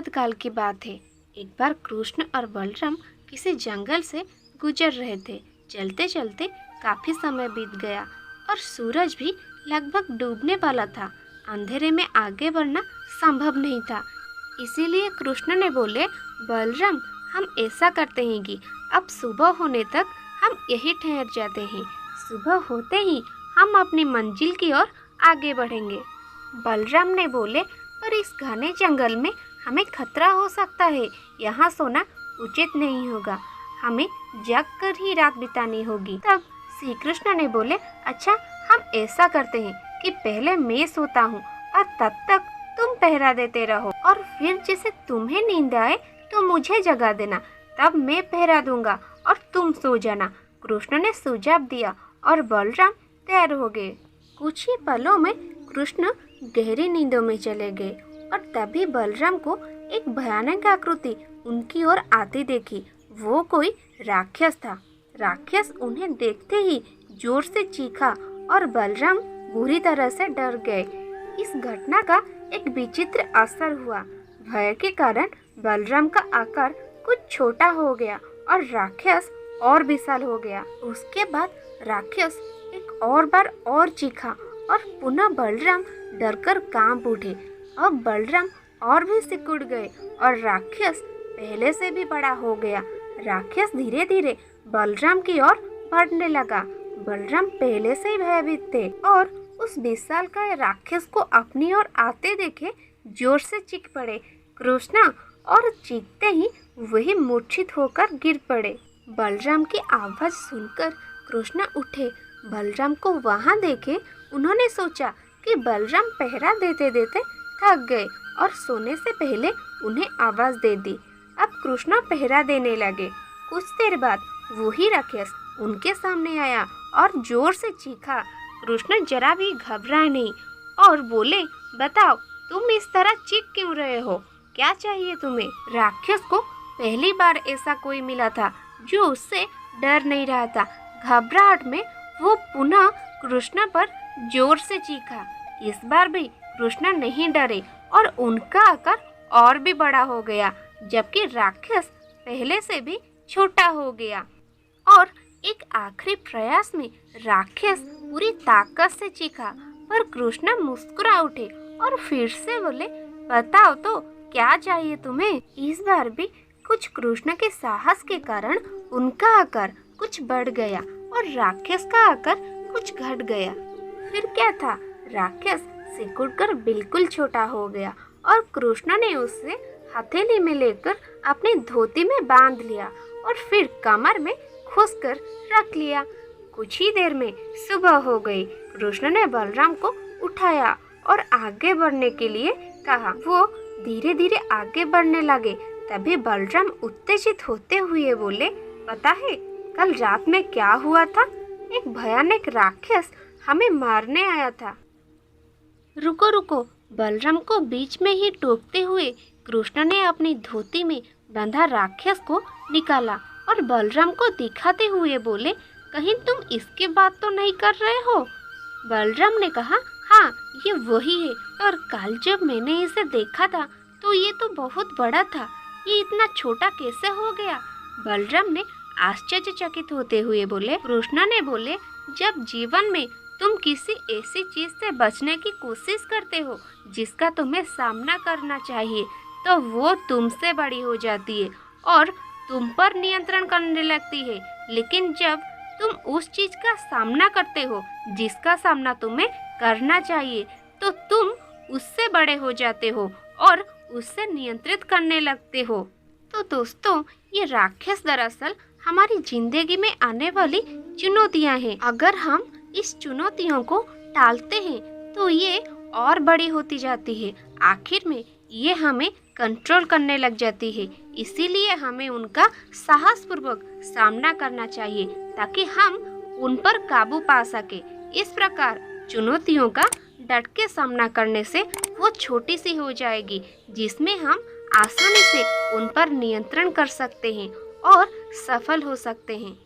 बहुत काल की बात है। एक बार कृष्ण और बलराम किसी जंगल से गुजर रहे थे। चलते चलते काफी समय बीत गया और सूरज भी लगभग डूबने वाला था। अंधेरे में आगे बढ़ना संभव नहीं था। इसीलिए कृष्ण ने बोले, बलराम, हम ऐसा करते हैं कि अब सुबह होने तक हम यही ठहर जाते हैं। सुबह होते ही हम अपनी मंजिल की ओर आगे बढ़ेंगे। बलराम ने बोले, पर इस घने जंगल में हमें खतरा हो सकता है। यहाँ सोना उचित नहीं होगा। हमें जग कर ही रात बितानी होगी। तब श्री कृष्ण ने बोले, अच्छा, हम ऐसा करते हैं कि पहले मैं सोता हूँ और तब तक तुम पहरा देते रहो, और फिर जैसे तुम्हें नींद आए तो मुझे जगा देना। तब मैं पहरा दूंगा और तुम सो जाना। कृष्ण ने सुझाव दिया और बलराम तैयार हो गए। कुछ ही पलों में कृष्ण गहरी नींदों में चले गए और तभी बलराम को एक भयानक आकृति उनकी ओर आती देखी। वो कोई राक्षस था। राक्षस उन्हें देखते ही जोर से चीखा और बलराम बुरी तरह से डर गए। इस घटना का एक विचित्र असर हुआ। भय के कारण बलराम का आकार कुछ छोटा हो गया और राक्षस और विशाल हो गया। उसके बाद राक्षस एक और बार और चीखा और पुनः बलराम डरकर कांप उठे। अब बलराम और भी सिकुड़ गए और राक्षस पहले से भी बड़ा हो गया। राक्षस धीरे धीरे बलराम की ओर बढ़ने लगा। बलराम पहले से ही भयभीत थे और उस विशालकाय राक्षस को अपनी ओर आते देखे जोर से चीख पड़े, कृष्णा, और चीखते ही वही मूर्छित होकर गिर पड़े। बलराम की आवाज सुनकर कृष्णा उठे। बलराम को वहां देखे उन्होंने सोचा कि बलराम पहरा देते देते थक गए और सोने से पहले उन्हें आवाज दे दी। अब कृष्णा पहरा देने लगे। कुछ देर बाद वही राक्षस उनके सामने आया और जोर से चीखा। कृष्ण जरा भी घबराए नहीं और बोले, बताओ, तुम इस तरह चीख क्यों रहे हो? क्या चाहिए तुम्हें? राक्षस को पहली बार ऐसा कोई मिला था जो उससे डर नहीं रहा था। घबराहट में वो पुनः कृष्ण पर जोर से चीखा। इस बार भी कृष्ण नहीं डरे और उनका आकार और भी बड़ा हो गया, जबकि राक्षस पहले से भी छोटा हो गया। और एक आखिरी प्रयास में राक्षस पूरी ताकत से चीखा, पर कृष्ण मुस्कुरा उठे और फिर से बोले, बताओ तो, क्या चाहिए तुम्हें? इस बार भी कुछ कृष्ण के साहस के कारण उनका आकार कुछ बढ़ गया और राक्षस का आकार कुछ घट गया। फिर क्या था, राक्षस सिकुड़कर बिल्कुल छोटा हो गया और कृष्ण ने उसे हथेली में लेकर अपनी धोती में बांध लिया और फिर कमर में खोसकर रख लिया। कुछ ही देर में सुबह हो गई। कृष्ण ने बलराम को उठाया और आगे बढ़ने के लिए कहा। वो धीरे धीरे आगे बढ़ने लगे। तभी बलराम उत्तेजित होते हुए बोले, पता है कल रात में क्या हुआ था? एक भयानक राक्षस हमें मारने आया था। रुको रुको, बलराम को बीच में ही टोकते हुए कृष्ण ने अपनी धोती में बंधा राक्षस को निकाला और बलराम को दिखाते हुए बोले, कहीं तुम इसकी बात तो नहीं कर रहे हो? बलराम ने कहा, हाँ, ये वही है, और कल जब मैंने इसे देखा था तो ये तो बहुत बड़ा था। ये इतना छोटा कैसे हो गया? बलराम ने आश्चर्यचकित होते हुए बोले। कृष्ण ने बोले, जब जीवन में तुम किसी ऐसी चीज से बचने की कोशिश करते हो जिसका तुम्हें सामना करना चाहिए, तो वो तुमसे बड़ी हो जाती है और तुम पर नियंत्रण करने लगती है। लेकिन जब तुम उस चीज का सामना करते हो जिसका सामना तुम्हें करना चाहिए, तो तुम उससे बड़े हो जाते हो और उससे नियंत्रित करने लगते हो। तो दोस्तों, ये राक्षस दरअसल हमारी जिंदगी में आने वाली चुनौतियां हैं। अगर हम इस चुनौतियों को टालते हैं तो ये और बड़ी होती जाती है। आखिर में ये हमें कंट्रोल करने लग जाती है। इसीलिए हमें उनका साहसपूर्वक सामना करना चाहिए ताकि हम उन पर काबू पा सके। इस प्रकार चुनौतियों का डट के सामना करने से वो छोटी सी हो जाएगी, जिसमें हम आसानी से उन पर नियंत्रण कर सकते हैं और सफल हो सकते हैं।